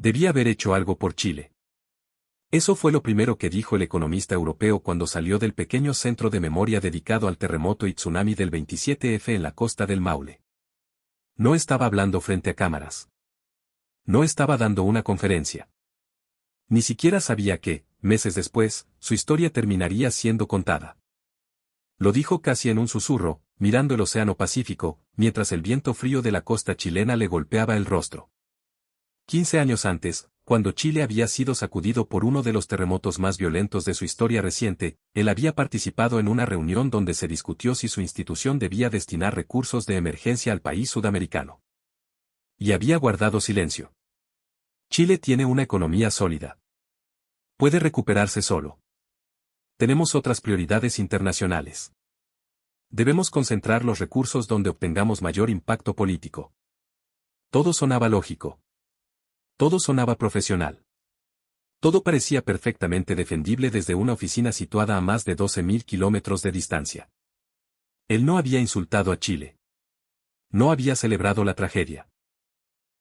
Debía haber hecho algo por Chile. Eso fue lo primero que dijo el economista europeo cuando salió del pequeño centro de memoria dedicado al terremoto y tsunami del 27F en la costa del Maule. No estaba hablando frente a cámaras. No estaba dando una conferencia. Ni siquiera sabía que, meses después, su historia terminaría siendo contada. Lo dijo casi en un susurro, mirando el océano Pacífico, mientras el viento frío de la costa chilena le golpeaba el rostro. 15 años antes, cuando Chile había sido sacudido por uno de los terremotos más violentos de su historia reciente, él había participado en una reunión donde se discutió si su institución debía destinar recursos de emergencia al país sudamericano. Y había guardado silencio. Chile tiene una economía sólida. Puede recuperarse solo. Tenemos otras prioridades internacionales. Debemos concentrar los recursos donde obtengamos mayor impacto político. Todo sonaba lógico. Todo sonaba profesional. Todo parecía perfectamente defendible desde una oficina situada a más de 12.000 kilómetros de distancia. Él no había insultado a Chile. No había celebrado la tragedia.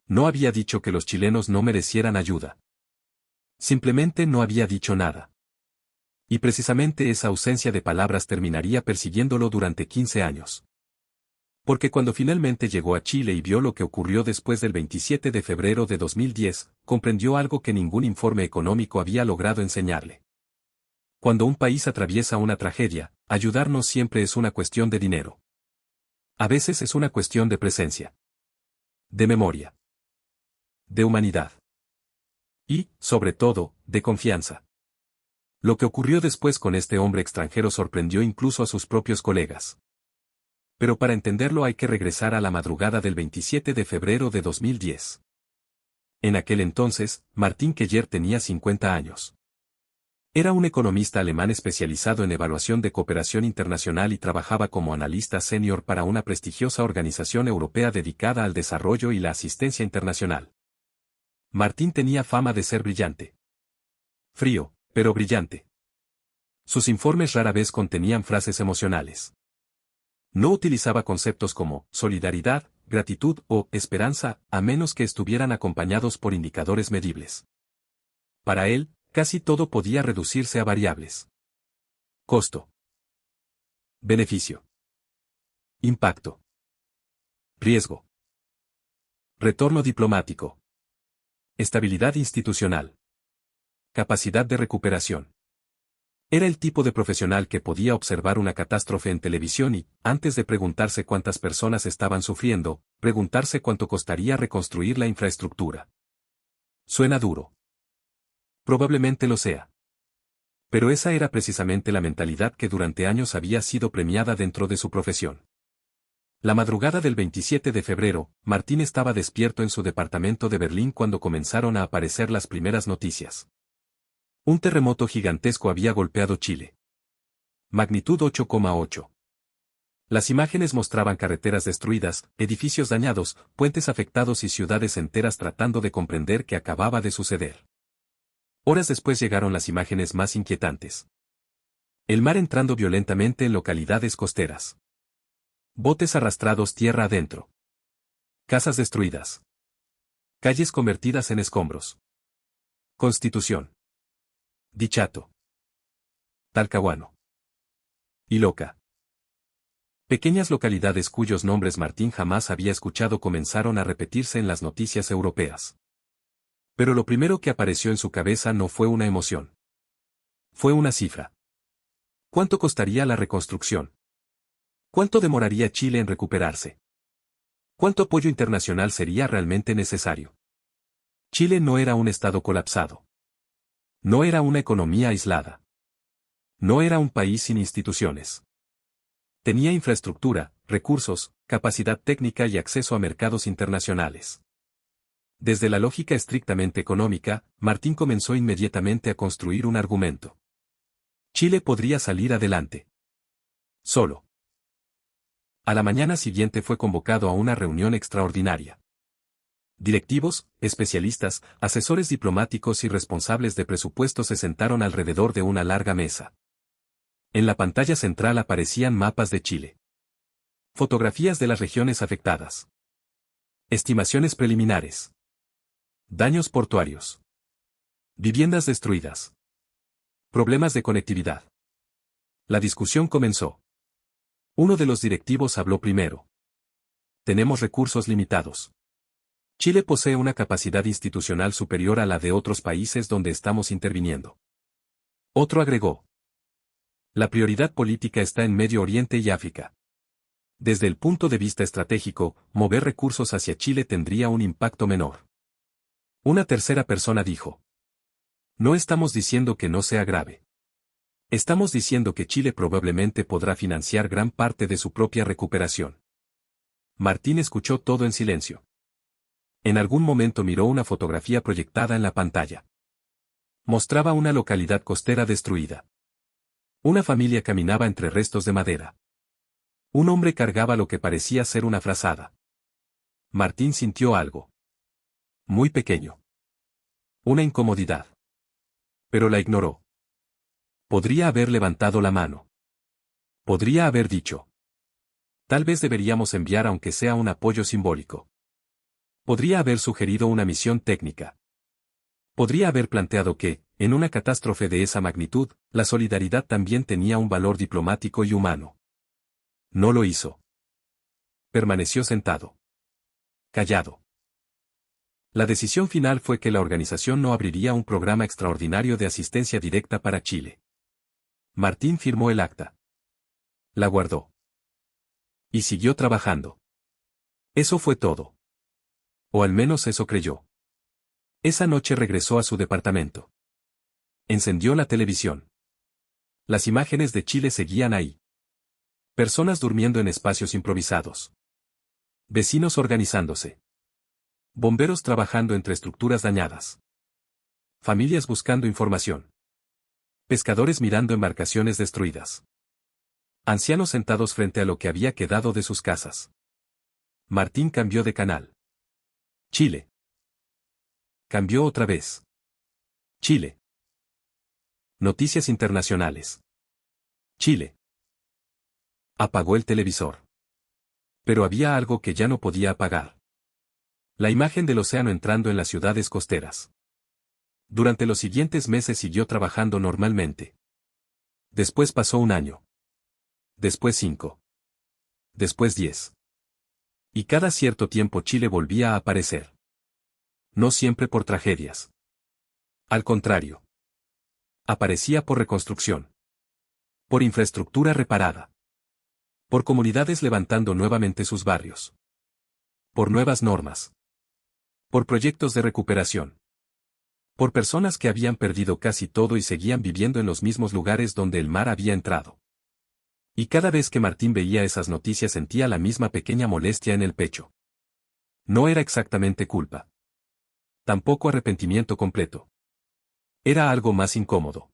No había dicho que los chilenos no merecieran ayuda. Simplemente no había dicho nada. Y precisamente esa ausencia de palabras terminaría persiguiéndolo durante 15 años. Porque cuando finalmente llegó a Chile y vio lo que ocurrió después del 27 de febrero de 2010, comprendió algo que ningún informe económico había logrado enseñarle. Cuando un país atraviesa una tragedia, ayudar no siempre es una cuestión de dinero. A veces es una cuestión de presencia. De memoria. De humanidad. Y, sobre todo, de confianza. Lo que ocurrió después con este hombre extranjero sorprendió incluso a sus propios colegas. Pero para entenderlo hay que regresar a la madrugada del 27 de febrero de 2010. En aquel entonces, Martin Keller tenía 50 años. Era un economista alemán especializado en evaluación de cooperación internacional y trabajaba como analista senior para una prestigiosa organización europea dedicada al desarrollo y la asistencia internacional. Martin tenía fama de ser brillante. Frío, pero brillante. Sus informes rara vez contenían frases emocionales. No utilizaba conceptos como solidaridad, gratitud o esperanza, a menos que estuvieran acompañados por indicadores medibles. Para él, casi todo podía reducirse a variables. Costo. Beneficio. Impacto. Riesgo. Retorno diplomático. Estabilidad institucional. Capacidad de recuperación. Era el tipo de profesional que podía observar una catástrofe en televisión y, antes de preguntarse cuántas personas estaban sufriendo, preguntarse cuánto costaría reconstruir la infraestructura. Suena duro. Probablemente lo sea. Pero esa era precisamente la mentalidad que durante años había sido premiada dentro de su profesión. La madrugada del 27 de febrero, Martín estaba despierto en su departamento de Berlín cuando comenzaron a aparecer las primeras noticias. Un terremoto gigantesco había golpeado Chile. Magnitud 8,8. Las imágenes mostraban carreteras destruidas, edificios dañados, puentes afectados y ciudades enteras tratando de comprender qué acababa de suceder. Horas después llegaron las imágenes más inquietantes. El mar entrando violentamente en localidades costeras. Botes arrastrados tierra adentro. Casas destruidas. Calles convertidas en escombros. Constitución. Dichato. Talcahuano. Iloca. Pequeñas localidades cuyos nombres Martín jamás había escuchado comenzaron a repetirse en las noticias europeas. Pero lo primero que apareció en su cabeza no fue una emoción. Fue una cifra. ¿Cuánto costaría la reconstrucción? ¿Cuánto demoraría Chile en recuperarse? ¿Cuánto apoyo internacional sería realmente necesario? Chile no era un estado colapsado. No era una economía aislada. No era un país sin instituciones. Tenía infraestructura, recursos, capacidad técnica y acceso a mercados internacionales. Desde la lógica estrictamente económica, Martín comenzó inmediatamente a construir un argumento. Chile podría salir adelante. Solo. A la mañana siguiente fue convocado a una reunión extraordinaria. Directivos, especialistas, asesores diplomáticos y responsables de presupuesto se sentaron alrededor de una larga mesa. En la pantalla central aparecían mapas de Chile. Fotografías de las regiones afectadas. Estimaciones preliminares. Daños portuarios. Viviendas destruidas. Problemas de conectividad. La discusión comenzó. Uno de los directivos habló primero. Tenemos recursos limitados. Chile posee una capacidad institucional superior a la de otros países donde estamos interviniendo. Otro agregó. La prioridad política está en Medio Oriente y África. Desde el punto de vista estratégico, mover recursos hacia Chile tendría un impacto menor. Una tercera persona dijo. No estamos diciendo que no sea grave. Estamos diciendo que Chile probablemente podrá financiar gran parte de su propia recuperación. Martín escuchó todo en silencio. En algún momento miró una fotografía proyectada en la pantalla. Mostraba una localidad costera destruida. Una familia caminaba entre restos de madera. Un hombre cargaba lo que parecía ser una frazada. Martín sintió algo. Muy pequeño. Una incomodidad. Pero la ignoró. Podría haber levantado la mano. Podría haber dicho. Tal vez deberíamos enviar aunque sea un apoyo simbólico. Podría haber sugerido una misión técnica. Podría haber planteado que, en una catástrofe de esa magnitud, la solidaridad también tenía un valor diplomático y humano. No lo hizo. Permaneció sentado. Callado. La decisión final fue que la organización no abriría un programa extraordinario de asistencia directa para Chile. Martín firmó el acta. La guardó. Y siguió trabajando. Eso fue todo. O al menos eso creyó. Esa noche regresó a su departamento. Encendió la televisión. Las imágenes de Chile seguían ahí. Personas durmiendo en espacios improvisados. Vecinos organizándose. Bomberos trabajando entre estructuras dañadas. Familias buscando información. Pescadores mirando embarcaciones destruidas. Ancianos sentados frente a lo que había quedado de sus casas. Martín cambió de canal. Chile. Cambió otra vez. Chile. Noticias internacionales. Chile. Apagó el televisor. Pero había algo que ya no podía apagar. La imagen del océano entrando en las ciudades costeras. Durante los siguientes meses siguió trabajando normalmente. Después pasó un año. Después 5. Después 10. Y cada cierto tiempo Chile volvía a aparecer. No siempre por tragedias. Al contrario. Aparecía por reconstrucción. Por infraestructura reparada. Por comunidades levantando nuevamente sus barrios. Por nuevas normas. Por proyectos de recuperación. Por personas que habían perdido casi todo y seguían viviendo en los mismos lugares donde el mar había entrado. Y cada vez que Martín veía esas noticias sentía la misma pequeña molestia en el pecho. No era exactamente culpa. Tampoco arrepentimiento completo. Era algo más incómodo.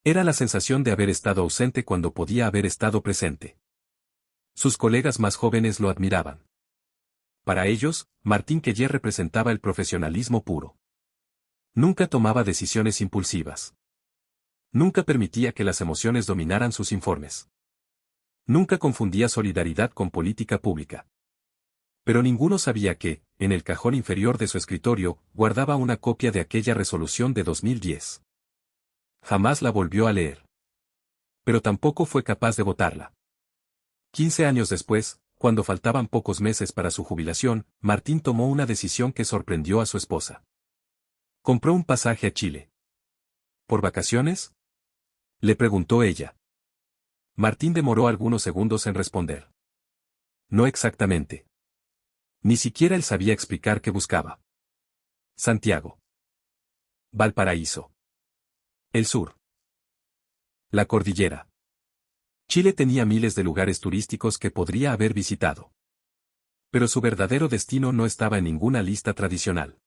Era la sensación de haber estado ausente cuando podía haber estado presente. Sus colegas más jóvenes lo admiraban. Para ellos, Martín Queller representaba el profesionalismo puro. Nunca tomaba decisiones impulsivas. Nunca permitía que las emociones dominaran sus informes. Nunca confundía solidaridad con política pública. Pero ninguno sabía que, en el cajón inferior de su escritorio, guardaba una copia de aquella resolución de 2010. Jamás la volvió a leer. Pero tampoco fue capaz de votarla. 15 años después, cuando faltaban pocos meses para su jubilación, Martín tomó una decisión que sorprendió a su esposa. Compró un pasaje a Chile. ¿Por vacaciones?, le preguntó ella. Martín demoró algunos segundos en responder. No exactamente. Ni siquiera él sabía explicar qué buscaba. Santiago. Valparaíso. El sur. La cordillera. Chile tenía miles de lugares turísticos que podría haber visitado. Pero su verdadero destino no estaba en ninguna lista tradicional.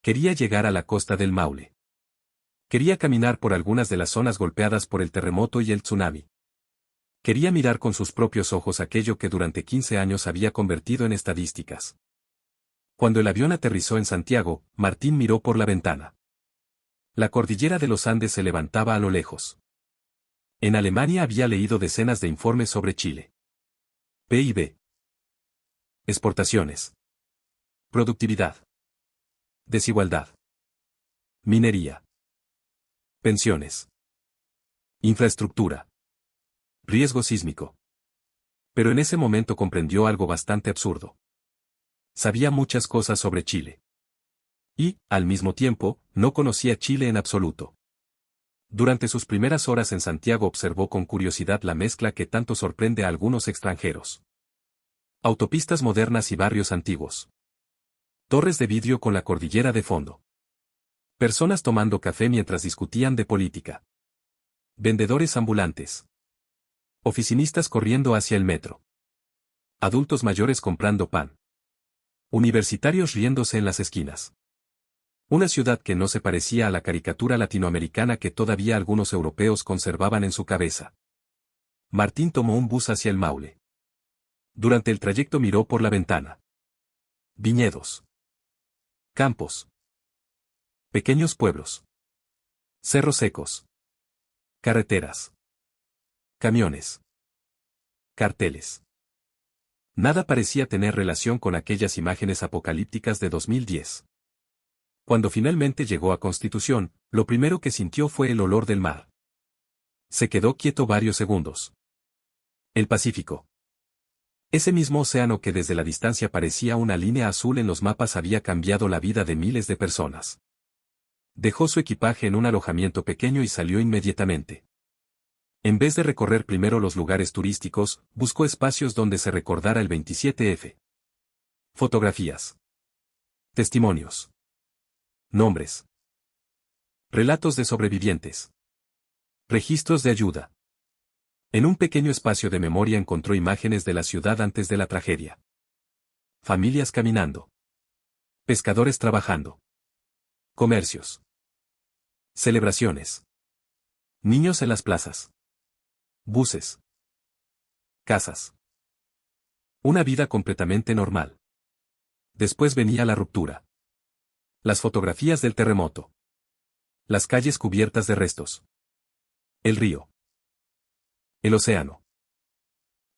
Quería llegar a la costa del Maule. Quería caminar por algunas de las zonas golpeadas por el terremoto y el tsunami. Quería mirar con sus propios ojos aquello que durante 15 años había convertido en estadísticas. Cuando el avión aterrizó en Santiago, Martín miró por la ventana. La cordillera de los Andes se levantaba a lo lejos. En Alemania había leído decenas de informes sobre Chile. PIB. Exportaciones. Productividad. Desigualdad. Minería. Pensiones. Infraestructura. Riesgo sísmico. Pero en ese momento comprendió algo bastante absurdo. Sabía muchas cosas sobre Chile. Y, al mismo tiempo, no conocía Chile en absoluto. Durante sus primeras horas en Santiago observó con curiosidad la mezcla que tanto sorprende a algunos extranjeros. Autopistas modernas y barrios antiguos. Torres de vidrio con la cordillera de fondo. Personas tomando café mientras discutían de política. Vendedores ambulantes. Oficinistas corriendo hacia el metro. Adultos mayores comprando pan. Universitarios riéndose en las esquinas. Una ciudad que no se parecía a la caricatura latinoamericana que todavía algunos europeos conservaban en su cabeza. Martín tomó un bus hacia el Maule. Durante el trayecto miró por la ventana. Viñedos. Campos. Pequeños pueblos. Cerros secos. Carreteras. Camiones. Carteles. Nada parecía tener relación con aquellas imágenes apocalípticas de 2010. Cuando finalmente llegó a Constitución, lo primero que sintió fue el olor del mar. Se quedó quieto varios segundos. El Pacífico. Ese mismo océano que desde la distancia parecía una línea azul en los mapas había cambiado la vida de miles de personas. Dejó su equipaje en un alojamiento pequeño y salió inmediatamente. En vez de recorrer primero los lugares turísticos, buscó espacios donde se recordara el 27F. Fotografías. Testimonios. Nombres. Relatos de sobrevivientes. Registros de ayuda. En un pequeño espacio de memoria encontró imágenes de la ciudad antes de la tragedia. Familias caminando. Pescadores trabajando. Comercios. Celebraciones. Niños en las plazas. Buses. Casas. Una vida completamente normal. Después venía la ruptura. Las fotografías del terremoto. Las calles cubiertas de restos. El río. El océano.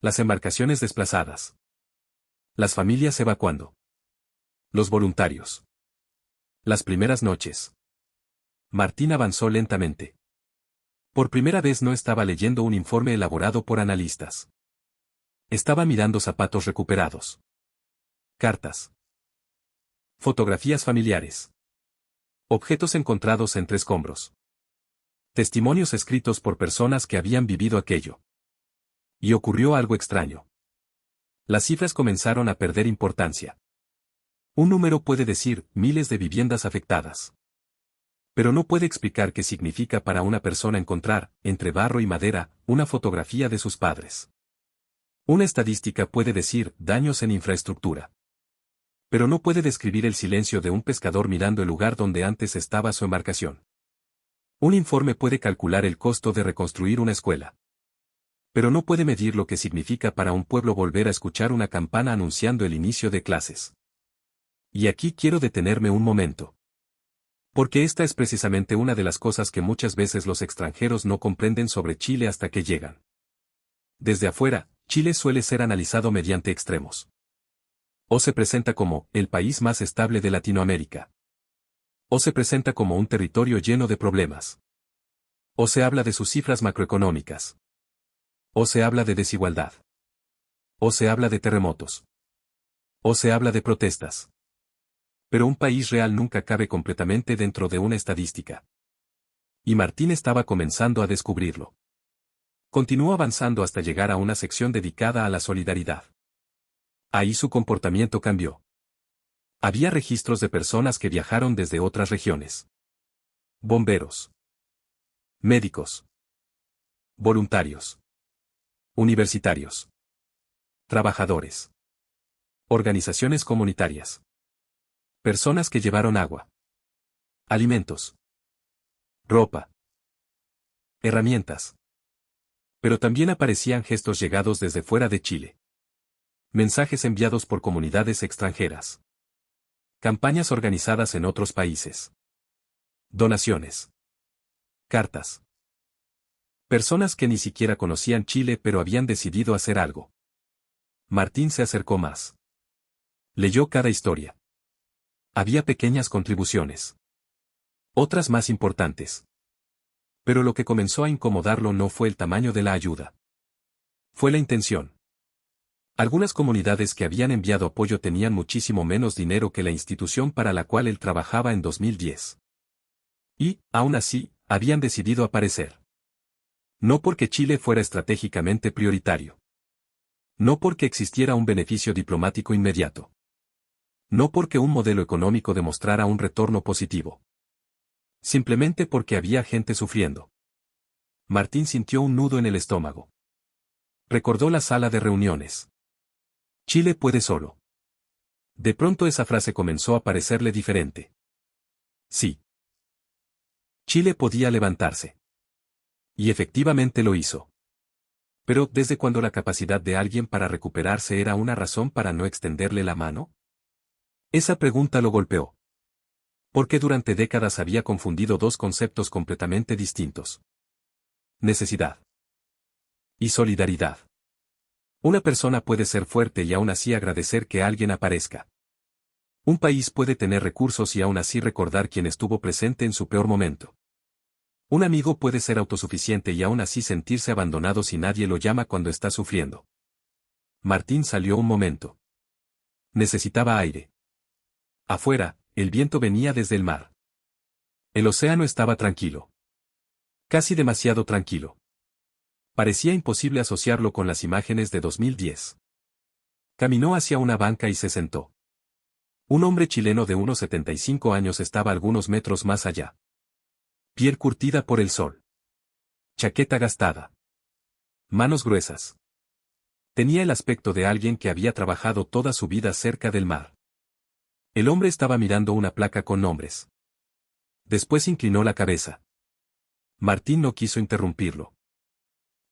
Las embarcaciones desplazadas. Las familias evacuando. Los voluntarios. Las primeras noches. Martín avanzó lentamente. Por primera vez no estaba leyendo un informe elaborado por analistas. Estaba mirando zapatos recuperados. Cartas. Fotografías familiares. Objetos encontrados entre escombros. Testimonios escritos por personas que habían vivido aquello. Y ocurrió algo extraño. Las cifras comenzaron a perder importancia. Un número puede decir miles de viviendas afectadas. Pero no puede explicar qué significa para una persona encontrar, entre barro y madera, una fotografía de sus padres. Una estadística puede decir daños en infraestructura. Pero no puede describir el silencio de un pescador mirando el lugar donde antes estaba su embarcación. Un informe puede calcular el costo de reconstruir una escuela. Pero no puede medir lo que significa para un pueblo volver a escuchar una campana anunciando el inicio de clases. Y aquí quiero detenerme un momento. Porque esta es precisamente una de las cosas que muchas veces los extranjeros no comprenden sobre Chile hasta que llegan. Desde afuera, Chile suele ser analizado mediante extremos. O se presenta como el país más estable de Latinoamérica. O se presenta como un territorio lleno de problemas. O se habla de sus cifras macroeconómicas. O se habla de desigualdad. O se habla de terremotos. O se habla de protestas. Pero un país real nunca cabe completamente dentro de una estadística. Y Martín estaba comenzando a descubrirlo. Continuó avanzando hasta llegar a una sección dedicada a la solidaridad. Ahí su comportamiento cambió. Había registros de personas que viajaron desde otras regiones. Bomberos. Médicos. Voluntarios. Universitarios. Trabajadores. Organizaciones comunitarias. Personas que llevaron agua. Alimentos. Ropa. Herramientas. Pero también aparecían gestos llegados desde fuera de Chile. Mensajes enviados por comunidades extranjeras. Campañas organizadas en otros países. Donaciones. Cartas. Personas que ni siquiera conocían Chile pero habían decidido hacer algo. Martín se acercó más. Leyó cada historia. Había pequeñas contribuciones. Otras más importantes. Pero lo que comenzó a incomodarlo no fue el tamaño de la ayuda. Fue la intención. Algunas comunidades que habían enviado apoyo tenían muchísimo menos dinero que la institución para la cual él trabajaba en 2010. Y, aún así, habían decidido aparecer. No porque Chile fuera estratégicamente prioritario. No porque existiera un beneficio diplomático inmediato. No porque un modelo económico demostrara un retorno positivo. Simplemente porque había gente sufriendo. Martín sintió un nudo en el estómago. Recordó la sala de reuniones. Chile puede solo. De pronto esa frase comenzó a parecerle diferente. Sí. Chile podía levantarse. Y efectivamente lo hizo. Pero, ¿desde cuándo la capacidad de alguien para recuperarse era una razón para no extenderle la mano? Esa pregunta lo golpeó. Porque durante décadas había confundido dos conceptos completamente distintos. Necesidad. Y solidaridad. Una persona puede ser fuerte y aún así agradecer que alguien aparezca. Un país puede tener recursos y aún así recordar quién estuvo presente en su peor momento. Un amigo puede ser autosuficiente y aún así sentirse abandonado si nadie lo llama cuando está sufriendo. Martín salió un momento. Necesitaba aire. Afuera, el viento venía desde el mar. El océano estaba tranquilo. Casi demasiado tranquilo. Parecía imposible asociarlo con las imágenes de 2010. Caminó hacia una banca y se sentó. Un hombre chileno de unos 75 años estaba algunos metros más allá. Piel curtida por el sol. Chaqueta gastada. Manos gruesas. Tenía el aspecto de alguien que había trabajado toda su vida cerca del mar. El hombre estaba mirando una placa con nombres. Después inclinó la cabeza. Martín no quiso interrumpirlo.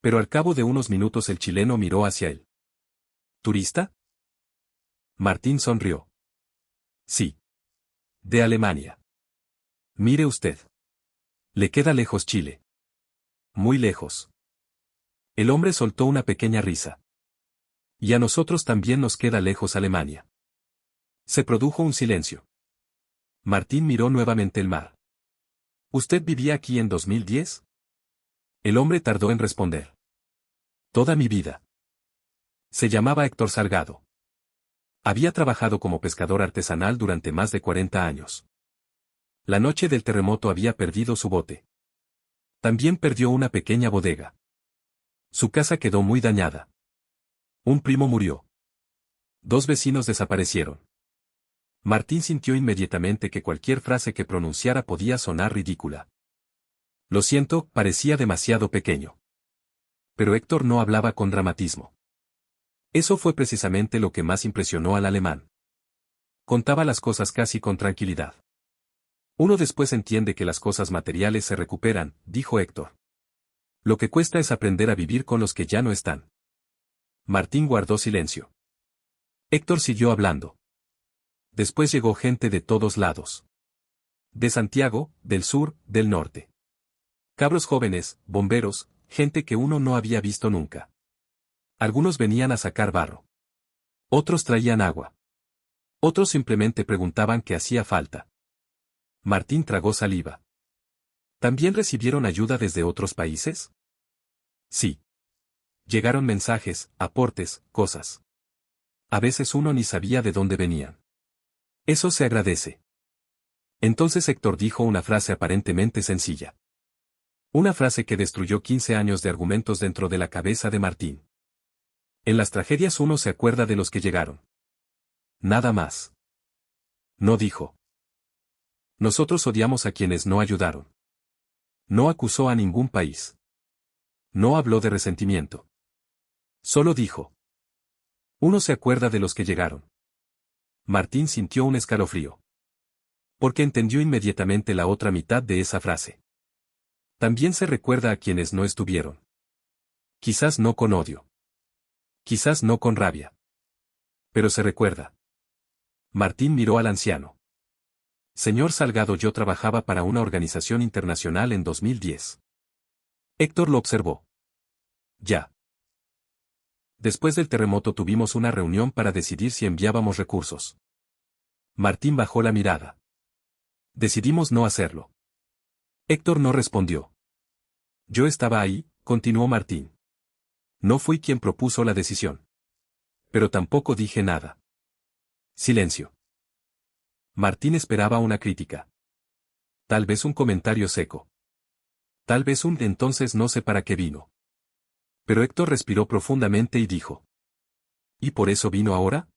Pero al cabo de unos minutos el chileno miró hacia él. ¿Turista? Martín sonrió. Sí. De Alemania. Mire usted. Le queda lejos Chile. Muy lejos. El hombre soltó una pequeña risa. Y a nosotros también nos queda lejos Alemania. Se produjo un silencio. Martín miró nuevamente el mar. ¿Usted vivía aquí en 2010? El hombre tardó en responder. Toda mi vida. Se llamaba Héctor Salgado. Había trabajado como pescador artesanal durante más de 40 años. La noche del terremoto había perdido su bote. También perdió una pequeña bodega. Su casa quedó muy dañada. Un primo murió. 2 vecinos desaparecieron. Martín sintió inmediatamente que cualquier frase que pronunciara podía sonar ridícula. Lo siento, parecía demasiado pequeño. Pero Héctor no hablaba con dramatismo. Eso fue precisamente lo que más impresionó al alemán. Contaba las cosas casi con tranquilidad. Uno después entiende que las cosas materiales se recuperan, dijo Héctor. Lo que cuesta es aprender a vivir con los que ya no están. Martín guardó silencio. Héctor siguió hablando. Después llegó gente de todos lados. De Santiago, del sur, del norte. Cabros jóvenes, bomberos, gente que uno no había visto nunca. Algunos venían a sacar barro. Otros traían agua. Otros simplemente preguntaban qué hacía falta. Martín tragó saliva. ¿También recibieron ayuda desde otros países? Sí. Llegaron mensajes, aportes, cosas. A veces uno ni sabía de dónde venían. Eso se agradece. Entonces Héctor dijo una frase aparentemente sencilla. Una frase que destruyó 15 años de argumentos dentro de la cabeza de Martín. En las tragedias uno se acuerda de los que llegaron. Nada más. No dijo. Nosotros odiamos a quienes no ayudaron. No acusó a ningún país. No habló de resentimiento. Solo dijo. Uno se acuerda de los que llegaron. Martín sintió un escalofrío. Porque entendió inmediatamente la otra mitad de esa frase. También se recuerda a quienes no estuvieron. Quizás no con odio. Quizás no con rabia. Pero se recuerda. Martín miró al anciano. Señor Salgado, yo trabajaba para una organización internacional en 2010. Héctor lo observó. Ya. Después del terremoto tuvimos una reunión para decidir si enviábamos recursos. Martín bajó la mirada. Decidimos no hacerlo. Héctor no respondió. Yo estaba ahí, continuó Martín. No fui quien propuso la decisión. Pero tampoco dije nada. Silencio. Martín esperaba una crítica. Tal vez un comentario seco. Tal vez un entonces no sé para qué vino. Pero Héctor respiró profundamente y dijo. ¿Y por eso vino ahora?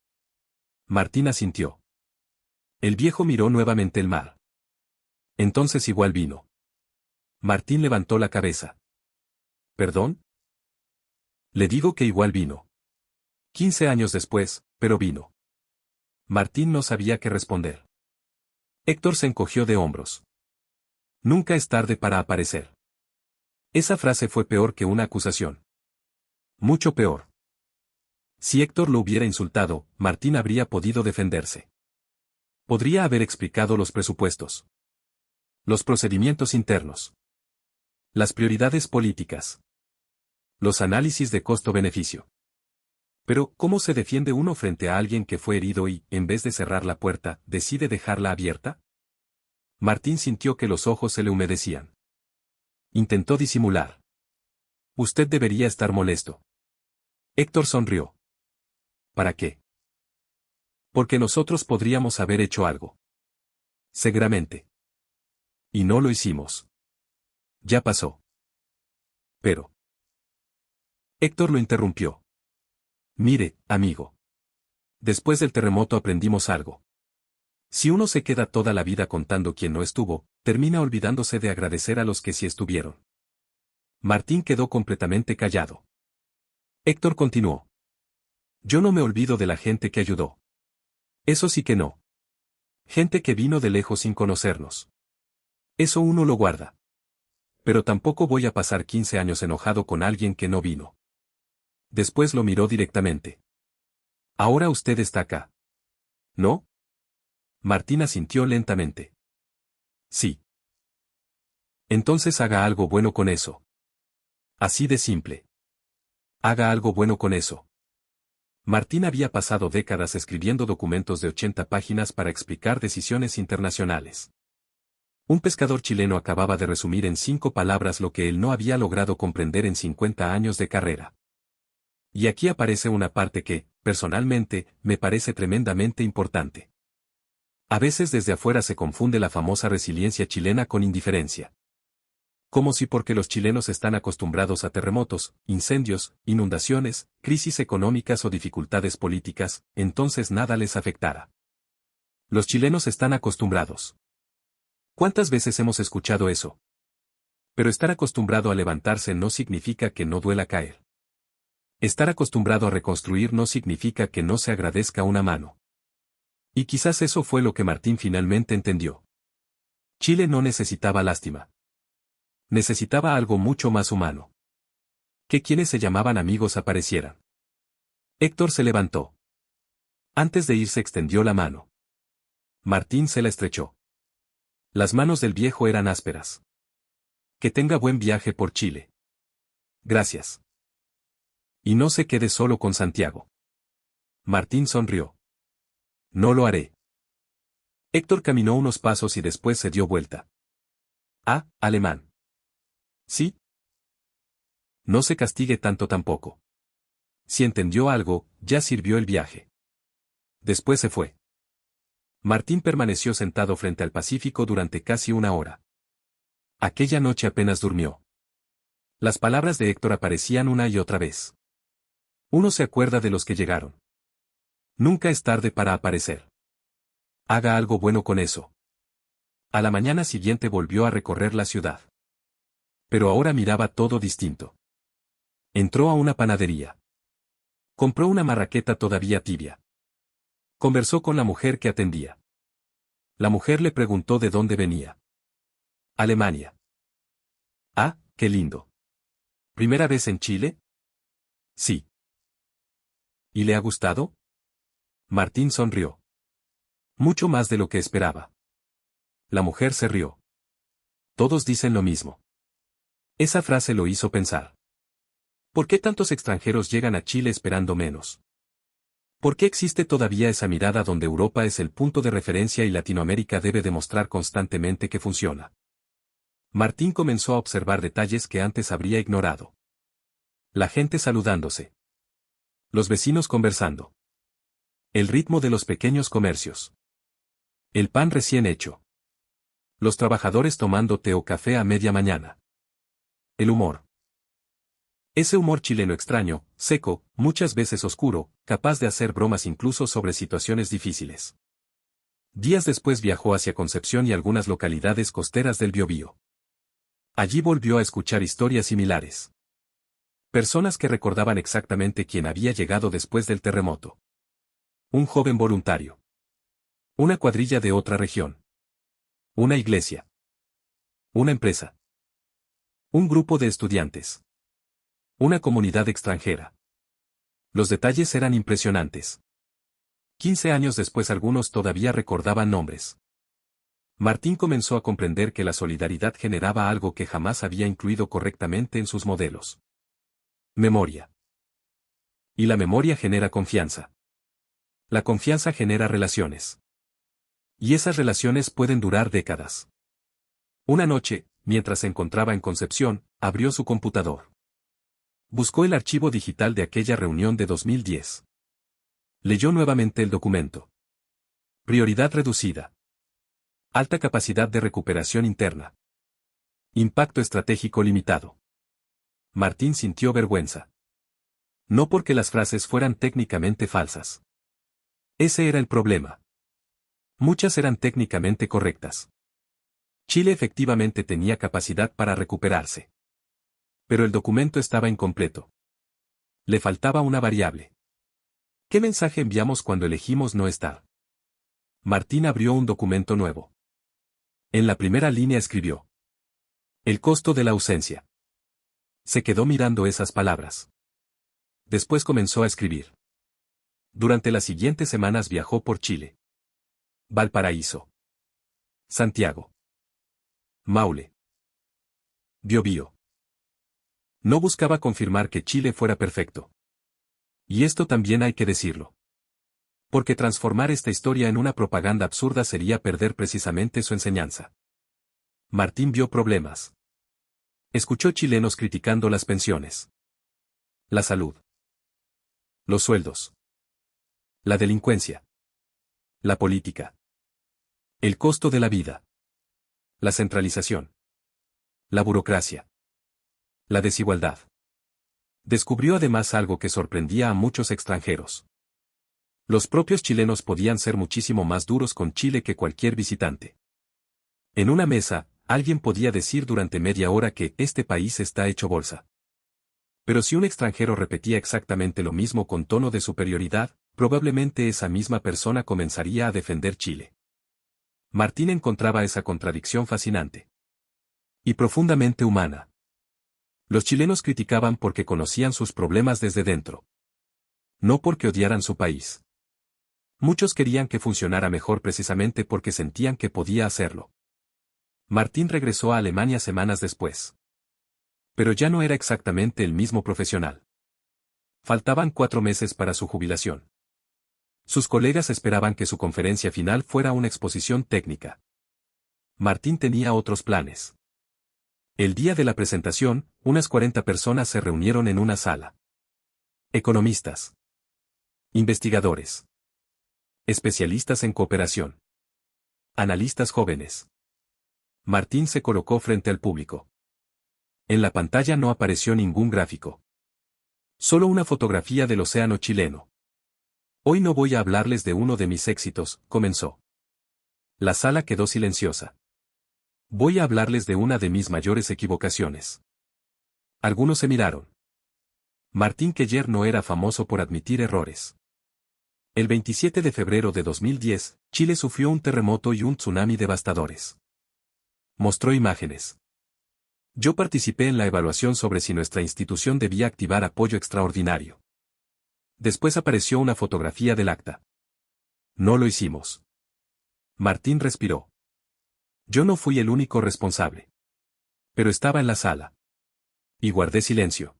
Martín asintió. El viejo miró nuevamente el mar. Entonces igual vino. Martín levantó la cabeza. ¿Perdón? Le digo que igual vino. 15 años después, pero vino. Martín no sabía qué responder. Héctor se encogió de hombros. Nunca es tarde para aparecer. Esa frase fue peor que una acusación. Mucho peor. Si Héctor lo hubiera insultado, Martín habría podido defenderse. Podría haber explicado los presupuestos. Los procedimientos internos. Las prioridades políticas. Los análisis de costo-beneficio. Pero, ¿cómo se defiende uno frente a alguien que fue herido y, en vez de cerrar la puerta, decide dejarla abierta? Martín sintió que los ojos se le humedecían. Intentó disimular. Usted debería estar molesto. Héctor sonrió. ¿Para qué? Porque nosotros podríamos haber hecho algo. Seguramente. Y no lo hicimos. Ya pasó. Pero. Héctor lo interrumpió. Mire, amigo. Después del terremoto aprendimos algo. Si uno se queda toda la vida contando quién no estuvo, termina olvidándose de agradecer a los que sí estuvieron. Martín quedó completamente callado. Héctor continuó. Yo no me olvido de la gente que ayudó. Eso sí que no. Gente que vino de lejos sin conocernos. Eso uno lo guarda. Pero tampoco voy a pasar 15 años enojado con alguien que no vino. Después lo miró directamente. Ahora usted está acá. ¿No? Martín asintió lentamente. Sí. Entonces haga algo bueno con eso. Así de simple. Haga algo bueno con eso. Martín había pasado décadas escribiendo documentos de 80 páginas para explicar decisiones internacionales. Un pescador chileno acababa de resumir en 5 palabras lo que él no había logrado comprender en 50 años de carrera. Y aquí aparece una parte que, personalmente, me parece tremendamente importante. A veces desde afuera se confunde la famosa resiliencia chilena con indiferencia. Como si porque los chilenos están acostumbrados a terremotos, incendios, inundaciones, crisis económicas o dificultades políticas, entonces nada les afectara. Los chilenos están acostumbrados. ¿Cuántas veces hemos escuchado eso? Pero estar acostumbrado a levantarse no significa que no duela caer. Estar acostumbrado a reconstruir no significa que no se agradezca una mano. Y quizás eso fue lo que Martín finalmente entendió. Chile no necesitaba lástima. Necesitaba algo mucho más humano. Que quienes se llamaban amigos aparecieran. Héctor se levantó. Antes de irse extendió la mano. Martín se la estrechó. Las manos del viejo eran ásperas. Que tenga buen viaje por Chile. Gracias. Y no se quede solo con Santiago. Martín sonrió. No lo haré. Héctor caminó unos pasos y después se dio vuelta. Ah, alemán. ¿Sí? No se castigue tanto tampoco. Si entendió algo, ya sirvió el viaje. Después se fue. Martín permaneció sentado frente al Pacífico durante casi una hora. Aquella noche apenas durmió. Las palabras de Héctor aparecían una y otra vez. Uno se acuerda de los que llegaron. Nunca es tarde para aparecer. Haga algo bueno con eso. A la mañana siguiente volvió a recorrer la ciudad. Pero ahora miraba todo distinto. Entró a una panadería. Compró una marraqueta todavía tibia. Conversó con la mujer que atendía. La mujer le preguntó de dónde venía. Alemania. Ah, qué lindo. ¿Primera vez en Chile? Sí. ¿Y le ha gustado? Martín sonrió. Mucho más de lo que esperaba. La mujer se rió. Todos dicen lo mismo. Esa frase lo hizo pensar. ¿Por qué tantos extranjeros llegan a Chile esperando menos? ¿Por qué existe todavía esa mirada donde Europa es el punto de referencia y Latinoamérica debe demostrar constantemente que funciona? Martín comenzó a observar detalles que antes habría ignorado. La gente saludándose. Los vecinos conversando. El ritmo de los pequeños comercios. El pan recién hecho. Los trabajadores tomando té o café a media mañana. El humor. Ese humor chileno extraño, seco, muchas veces oscuro, capaz de hacer bromas incluso sobre situaciones difíciles. Días después viajó hacia Concepción y algunas localidades costeras del Biobío. Allí volvió a escuchar historias similares. Personas que recordaban exactamente quién había llegado después del terremoto. Un joven voluntario. Una cuadrilla de otra región. Una iglesia. Una empresa. Un grupo de estudiantes. Una comunidad extranjera. Los detalles eran impresionantes. 15 años después algunos todavía recordaban nombres. Martín comenzó a comprender que la solidaridad generaba algo que jamás había incluido correctamente en sus modelos. Memoria. Y la memoria genera confianza. La confianza genera relaciones. Y esas relaciones pueden durar décadas. Una noche, mientras se encontraba en Concepción, abrió su computador. Buscó el archivo digital de aquella reunión de 2010. Leyó nuevamente el documento. Prioridad reducida. Alta capacidad de recuperación interna. Impacto estratégico limitado. Martín sintió vergüenza. No porque las frases fueran técnicamente falsas. Ese era el problema. Muchas eran técnicamente correctas. Chile efectivamente tenía capacidad para recuperarse. Pero el documento estaba incompleto. Le faltaba una variable. ¿Qué mensaje enviamos cuando elegimos no estar? Martín abrió un documento nuevo. En la primera línea escribió: el costo de la ausencia. Se quedó mirando esas palabras. Después comenzó a escribir. Durante las siguientes semanas viajó por Chile. Valparaíso. Santiago. Maule. Biobío. No buscaba confirmar que Chile fuera perfecto. Y esto también hay que decirlo. Porque transformar esta historia en una propaganda absurda sería perder precisamente su enseñanza. Martín vio problemas. Escuchó chilenos criticando las pensiones. La salud. Los sueldos. La delincuencia. La política. El costo de la vida. La centralización. La burocracia. La desigualdad. Descubrió además algo que sorprendía a muchos extranjeros. Los propios chilenos podían ser muchísimo más duros con Chile que cualquier visitante. En una mesa, alguien podía decir durante media hora que este país está hecho bolsa. Pero si un extranjero repetía exactamente lo mismo con tono de superioridad, probablemente esa misma persona comenzaría a defender Chile. Martín encontraba esa contradicción fascinante. Y profundamente humana. Los chilenos criticaban porque conocían sus problemas desde dentro. No porque odiaran su país. Muchos querían que funcionara mejor precisamente porque sentían que podía hacerlo. Martín regresó a Alemania semanas después. Pero ya no era exactamente el mismo profesional. Faltaban 4 meses para su jubilación. Sus colegas esperaban que su conferencia final fuera una exposición técnica. Martín tenía otros planes. El día de la presentación, unas 40 personas se reunieron en una sala. Economistas. Investigadores. Especialistas en cooperación. Analistas jóvenes. Martín se colocó frente al público. En la pantalla no apareció ningún gráfico. Solo una fotografía del océano chileno. Hoy no voy a hablarles de uno de mis éxitos, comenzó. La sala quedó silenciosa. Voy a hablarles de una de mis mayores equivocaciones. Algunos se miraron. Martín Keller no era famoso por admitir errores. El 27 de febrero de 2010, Chile sufrió un terremoto y un tsunami devastadores. Mostró imágenes. Yo participé en la evaluación sobre si nuestra institución debía activar apoyo extraordinario. Después apareció una fotografía del acta. No lo hicimos. Martín respiró. Yo no fui el único responsable. Pero estaba en la sala. Y guardé silencio.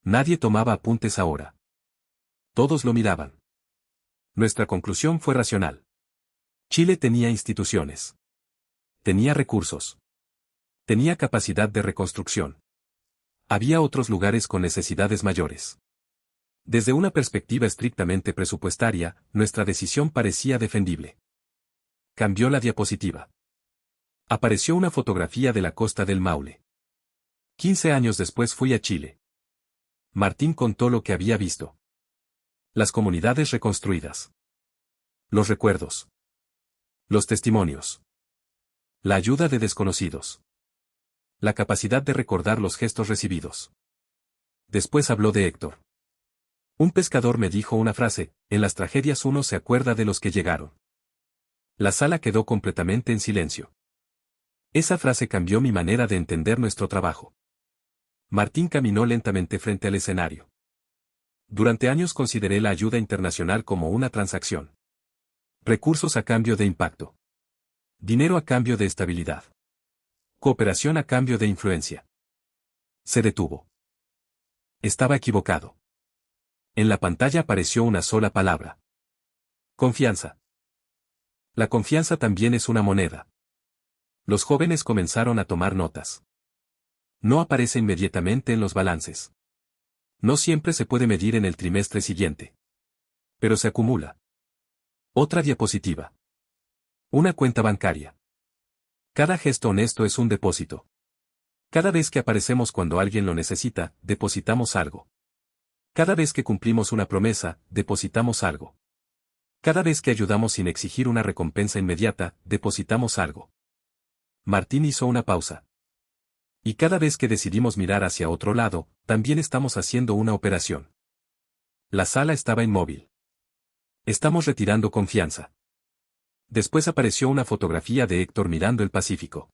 Nadie tomaba apuntes ahora. Todos lo miraban. Nuestra conclusión fue racional. Chile tenía instituciones. Tenía recursos. Tenía capacidad de reconstrucción. Había otros lugares con necesidades mayores. Desde una perspectiva estrictamente presupuestaria, nuestra decisión parecía defendible. Cambió la diapositiva. Apareció una fotografía de la costa del Maule. 15 años después fui a Chile. Martín contó lo que había visto. Las comunidades reconstruidas. Los recuerdos. Los testimonios. La ayuda de desconocidos. La capacidad de recordar los gestos recibidos. Después habló de Héctor. Un pescador me dijo una frase: en las tragedias uno se acuerda de los que llegaron. La sala quedó completamente en silencio. Esa frase cambió mi manera de entender nuestro trabajo. Martín caminó lentamente frente al escenario. Durante años consideré la ayuda internacional como una transacción. Recursos a cambio de impacto. Dinero a cambio de estabilidad. Cooperación a cambio de influencia. Se detuvo. Estaba equivocado. En la pantalla apareció una sola palabra. Confianza. La confianza también es una moneda. Los jóvenes comenzaron a tomar notas. No aparece inmediatamente en los balances. No siempre se puede medir en el trimestre siguiente. Pero se acumula. Otra diapositiva. Una cuenta bancaria. Cada gesto honesto es un depósito. Cada vez que aparecemos cuando alguien lo necesita, depositamos algo. Cada vez que cumplimos una promesa, depositamos algo. Cada vez que ayudamos sin exigir una recompensa inmediata, depositamos algo. Martín hizo una pausa. Y cada vez que decidimos mirar hacia otro lado, también estamos haciendo una operación. La sala estaba inmóvil. Estamos retirando confianza. Después apareció una fotografía de Héctor mirando el Pacífico.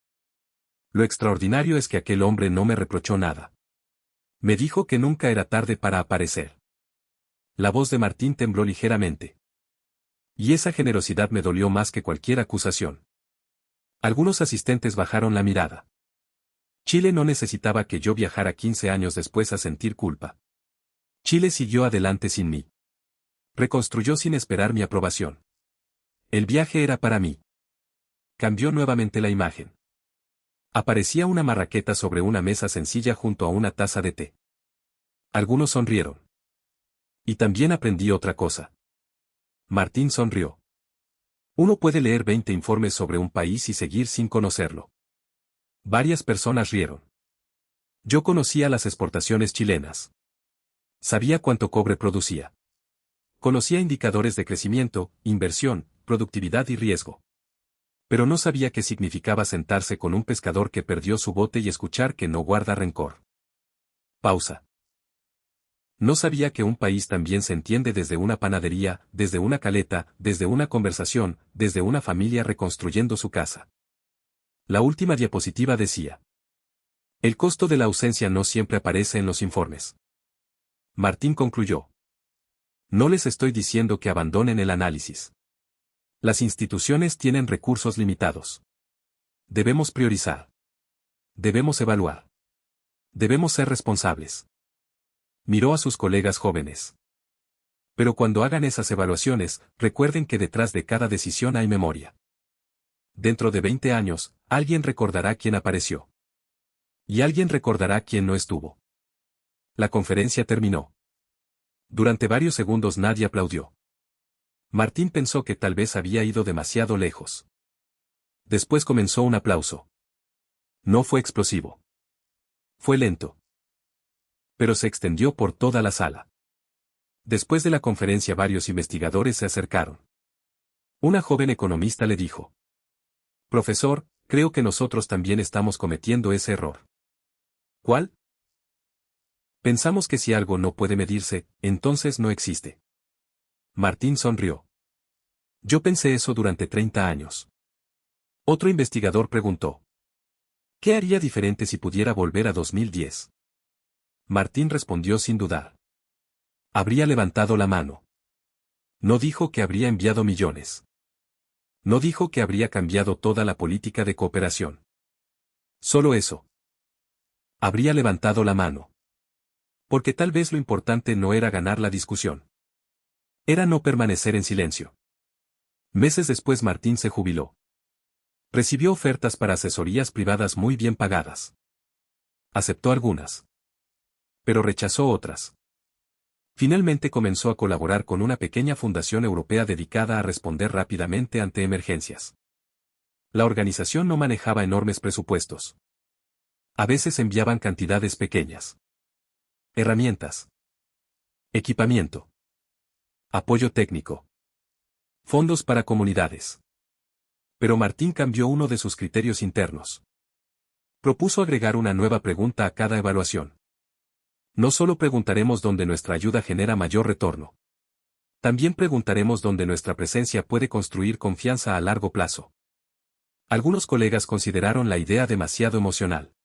Lo extraordinario es que aquel hombre no me reprochó nada. Me dijo que nunca era tarde para aparecer. La voz de Martín tembló ligeramente. Y esa generosidad me dolió más que cualquier acusación. Algunos asistentes bajaron la mirada. Chile no necesitaba que yo viajara 15 años después a sentir culpa. Chile siguió adelante sin mí. Reconstruyó sin esperar mi aprobación. El viaje era para mí. Cambió nuevamente la imagen. Aparecía una marraqueta sobre una mesa sencilla junto a una taza de té. Algunos sonrieron. Y también aprendí otra cosa. Martín sonrió. Uno puede leer 20 informes sobre un país y seguir sin conocerlo. Varias personas rieron. Yo conocía las exportaciones chilenas. Sabía cuánto cobre producía. Conocía indicadores de crecimiento, inversión, productividad y riesgo. Pero no sabía qué significaba sentarse con un pescador que perdió su bote y escuchar que no guarda rencor. Pausa. No sabía que un país también se entiende desde una panadería, desde una caleta, desde una conversación, desde una familia reconstruyendo su casa. La última diapositiva decía: el costo de la ausencia no siempre aparece en los informes. Martín concluyó: no les estoy diciendo que abandonen el análisis. Las instituciones tienen recursos limitados. Debemos priorizar. Debemos evaluar. Debemos ser responsables. Miró a sus colegas jóvenes. Pero cuando hagan esas evaluaciones, recuerden que detrás de cada decisión hay memoria. Dentro de 20 años, alguien recordará quién apareció. Y alguien recordará quién no estuvo. La conferencia terminó. Durante varios segundos nadie aplaudió. Martín pensó que tal vez había ido demasiado lejos. Después comenzó un aplauso. No fue explosivo. Fue lento. Pero se extendió por toda la sala. Después de la conferencia varios investigadores se acercaron. Una joven economista le dijo: profesor, creo que nosotros también estamos cometiendo ese error. ¿Cuál? Pensamos que si algo no puede medirse, entonces no existe. Martín sonrió. Yo pensé eso durante 30 años. Otro investigador preguntó: ¿qué haría diferente si pudiera volver a 2010? Martín respondió sin dudar. Habría levantado la mano. No dijo que habría enviado millones. No dijo que habría cambiado toda la política de cooperación. Solo eso. Habría levantado la mano. Porque tal vez lo importante no era ganar la discusión. Era no permanecer en silencio. Meses después Martín se jubiló. Recibió ofertas para asesorías privadas muy bien pagadas. Aceptó algunas. Pero rechazó otras. Finalmente comenzó a colaborar con una pequeña fundación europea dedicada a responder rápidamente ante emergencias. La organización no manejaba enormes presupuestos. A veces enviaban cantidades pequeñas. Herramientas. Equipamiento. Apoyo técnico. Fondos para comunidades. Pero Martín cambió uno de sus criterios internos. Propuso agregar una nueva pregunta a cada evaluación. No solo preguntaremos dónde nuestra ayuda genera mayor retorno. También preguntaremos dónde nuestra presencia puede construir confianza a largo plazo. Algunos colegas consideraron la idea demasiado emocional.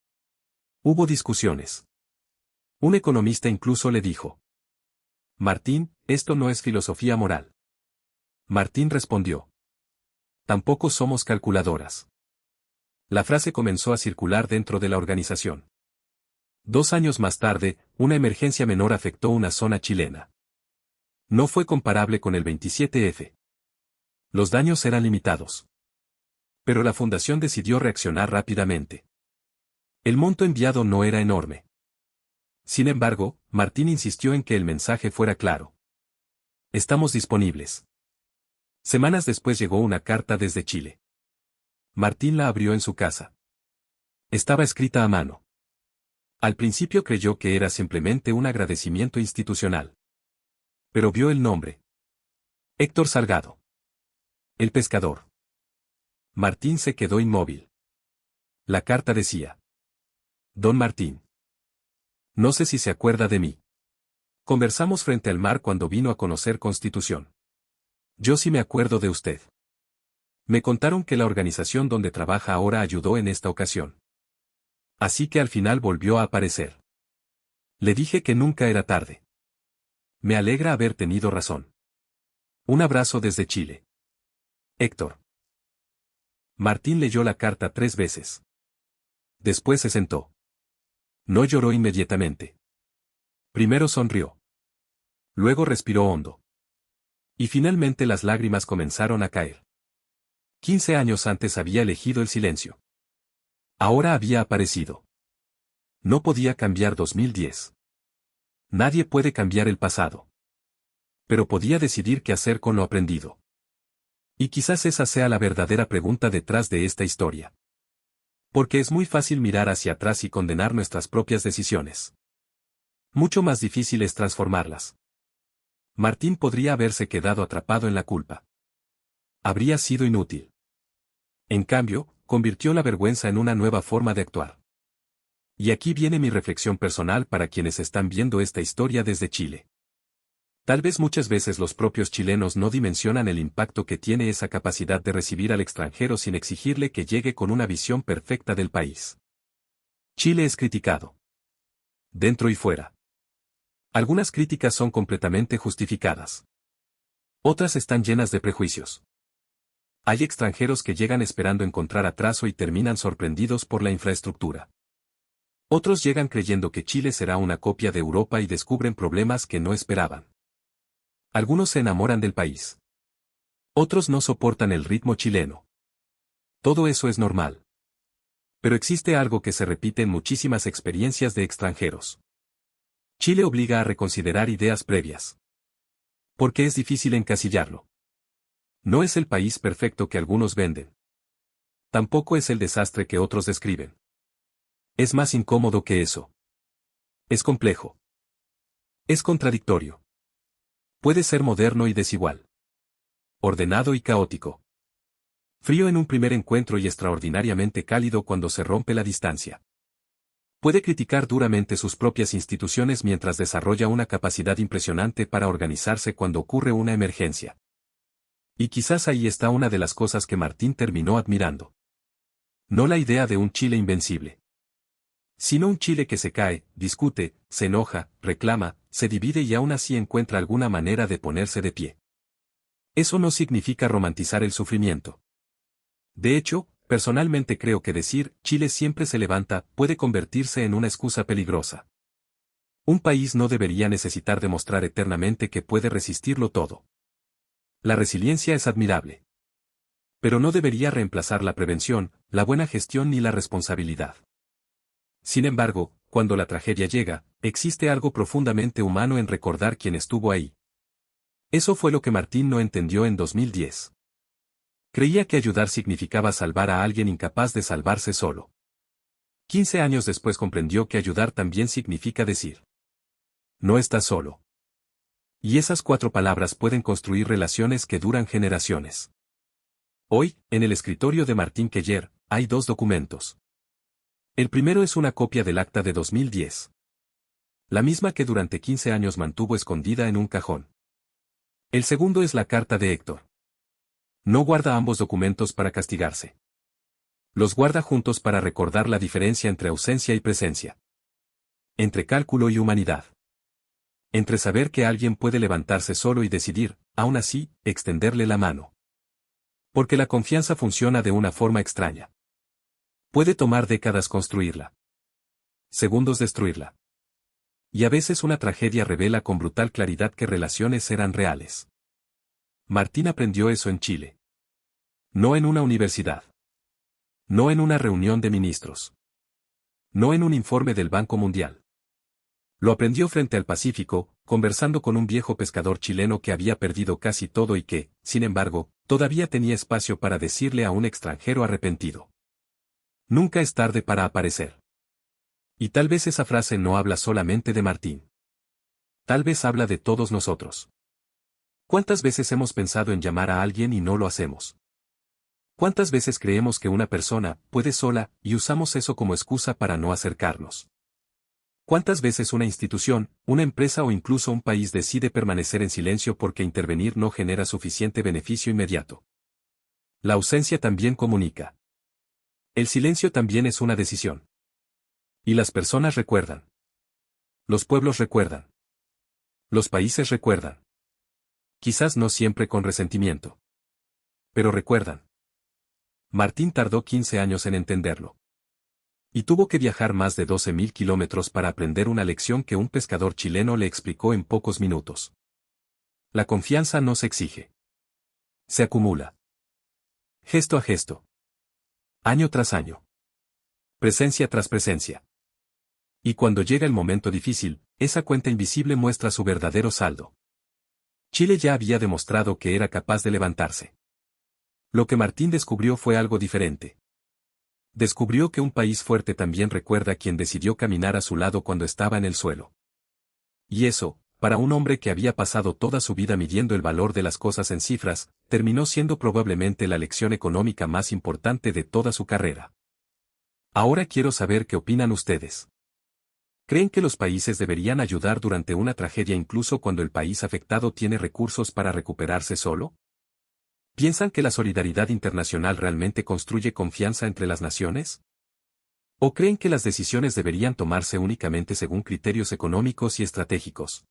Hubo discusiones. Un economista incluso le dijo: Martín, esto no es filosofía moral. Martín respondió: tampoco somos calculadoras. La frase comenzó a circular dentro de la organización. 2 años más tarde, una emergencia menor afectó una zona chilena. No fue comparable con el 27F. Los daños eran limitados. Pero la fundación decidió reaccionar rápidamente. El monto enviado no era enorme. Sin embargo, Martín insistió en que el mensaje fuera claro. Estamos disponibles. Semanas después llegó una carta desde Chile. Martín la abrió en su casa. Estaba escrita a mano. Al principio creyó que era simplemente un agradecimiento institucional. Pero vio el nombre. Héctor Salgado. El pescador. Martín se quedó inmóvil. La carta decía: Don Martín. No sé si se acuerda de mí. Conversamos frente al mar cuando vino a conocer Constitución. Yo sí me acuerdo de usted. Me contaron que la organización donde trabaja ahora ayudó en esta ocasión. Así que al final volvió a aparecer. Le dije que nunca era tarde. Me alegra haber tenido razón. Un abrazo desde Chile. Héctor. Martín leyó la carta 3 veces. Después se sentó. No lloró inmediatamente. Primero sonrió. Luego respiró hondo. Y finalmente las lágrimas comenzaron a caer. 15 años antes había elegido el silencio. Ahora había aparecido. No podía cambiar 2010. Nadie puede cambiar el pasado. Pero podía decidir qué hacer con lo aprendido. Y quizás esa sea la verdadera pregunta detrás de esta historia. Porque es muy fácil mirar hacia atrás y condenar nuestras propias decisiones. Mucho más difícil es transformarlas. Martín podría haberse quedado atrapado en la culpa. Habría sido inútil. En cambio, convirtió la vergüenza en una nueva forma de actuar. Y aquí viene mi reflexión personal para quienes están viendo esta historia desde Chile. Tal vez muchas veces los propios chilenos no dimensionan el impacto que tiene esa capacidad de recibir al extranjero sin exigirle que llegue con una visión perfecta del país. Chile es criticado. Dentro y fuera. Algunas críticas son completamente justificadas. Otras están llenas de prejuicios. Hay extranjeros que llegan esperando encontrar atraso y terminan sorprendidos por la infraestructura. Otros llegan creyendo que Chile será una copia de Europa y descubren problemas que no esperaban. Algunos se enamoran del país. Otros no soportan el ritmo chileno. Todo eso es normal. Pero existe algo que se repite en muchísimas experiencias de extranjeros. Chile obliga a reconsiderar ideas previas. Porque es difícil encasillarlo. No es el país perfecto que algunos venden. Tampoco es el desastre que otros describen. Es más incómodo que eso. Es complejo. Es contradictorio. Puede ser moderno y desigual. Ordenado y caótico. Frío en un primer encuentro y extraordinariamente cálido cuando se rompe la distancia. Puede criticar duramente sus propias instituciones mientras desarrolla una capacidad impresionante para organizarse cuando ocurre una emergencia. Y quizás ahí está una de las cosas que Martín terminó admirando. No la idea de un Chile invencible. Sino un Chile que se cae, discute, se enoja, reclama, se divide y aún así encuentra alguna manera de ponerse de pie. Eso no significa romantizar el sufrimiento. De hecho, personalmente creo que decir Chile siempre se levanta puede convertirse en una excusa peligrosa. Un país no debería necesitar demostrar eternamente que puede resistirlo todo. La resiliencia es admirable. Pero no debería reemplazar la prevención, la buena gestión ni la responsabilidad. Sin embargo, cuando la tragedia llega, existe algo profundamente humano en recordar quién estuvo ahí. Eso fue lo que Martín no entendió en 2010. Creía que ayudar significaba salvar a alguien incapaz de salvarse solo. 15 años después comprendió que ayudar también significa decir: no estás solo. Y esas 4 palabras pueden construir relaciones que duran generaciones. Hoy, en el escritorio de Martín Keller, hay 2 documentos. El primero es una copia del acta de 2010. La misma que durante 15 años mantuvo escondida en un cajón. El segundo es la carta de Héctor. No guarda ambos documentos para castigarse. Los guarda juntos para recordar la diferencia entre ausencia y presencia. Entre cálculo y humanidad. Entre saber que alguien puede levantarse solo y decidir, aún así, extenderle la mano. Porque la confianza funciona de una forma extraña. Puede tomar décadas construirla. Segundos destruirla. Y a veces una tragedia revela con brutal claridad que relaciones eran reales. Martín aprendió eso en Chile. No en una universidad. No en una reunión de ministros. No en un informe del Banco Mundial. Lo aprendió frente al Pacífico, conversando con un viejo pescador chileno que había perdido casi todo y que, sin embargo, todavía tenía espacio para decirle a un extranjero arrepentido: nunca es tarde para aparecer. Y tal vez esa frase no habla solamente de Martín. Tal vez habla de todos nosotros. ¿Cuántas veces hemos pensado en llamar a alguien y no lo hacemos? ¿Cuántas veces creemos que una persona puede sola y usamos eso como excusa para no acercarnos? ¿Cuántas veces una institución, una empresa o incluso un país decide permanecer en silencio porque intervenir no genera suficiente beneficio inmediato? La ausencia también comunica. El silencio también es una decisión. Y las personas recuerdan. Los pueblos recuerdan. Los países recuerdan. Quizás no siempre con resentimiento. Pero recuerdan. Martín tardó 15 años en entenderlo. Y tuvo que viajar más de 12.000 kilómetros para aprender una lección que un pescador chileno le explicó en pocos minutos. La confianza no se exige. Se acumula. Gesto a gesto. Año tras año. Presencia tras presencia. Y cuando llega el momento difícil, esa cuenta invisible muestra su verdadero saldo. Chile ya había demostrado que era capaz de levantarse. Lo que Martín descubrió fue algo diferente. Descubrió que un país fuerte también recuerda a quien decidió caminar a su lado cuando estaba en el suelo. Y eso, para un hombre que había pasado toda su vida midiendo el valor de las cosas en cifras, terminó siendo probablemente la lección económica más importante de toda su carrera. Ahora quiero saber qué opinan ustedes. ¿Creen que los países deberían ayudar durante una tragedia incluso cuando el país afectado tiene recursos para recuperarse solo? ¿Piensan que la solidaridad internacional realmente construye confianza entre las naciones? ¿O creen que las decisiones deberían tomarse únicamente según criterios económicos y estratégicos?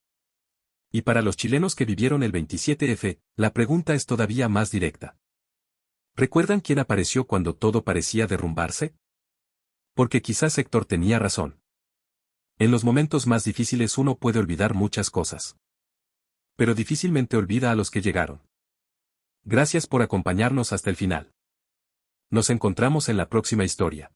Y para los chilenos que vivieron el 27F, la pregunta es todavía más directa. ¿Recuerdan quién apareció cuando todo parecía derrumbarse? Porque quizás Héctor tenía razón. En los momentos más difíciles uno puede olvidar muchas cosas. Pero difícilmente olvida a los que llegaron. Gracias por acompañarnos hasta el final. Nos encontramos en la próxima historia.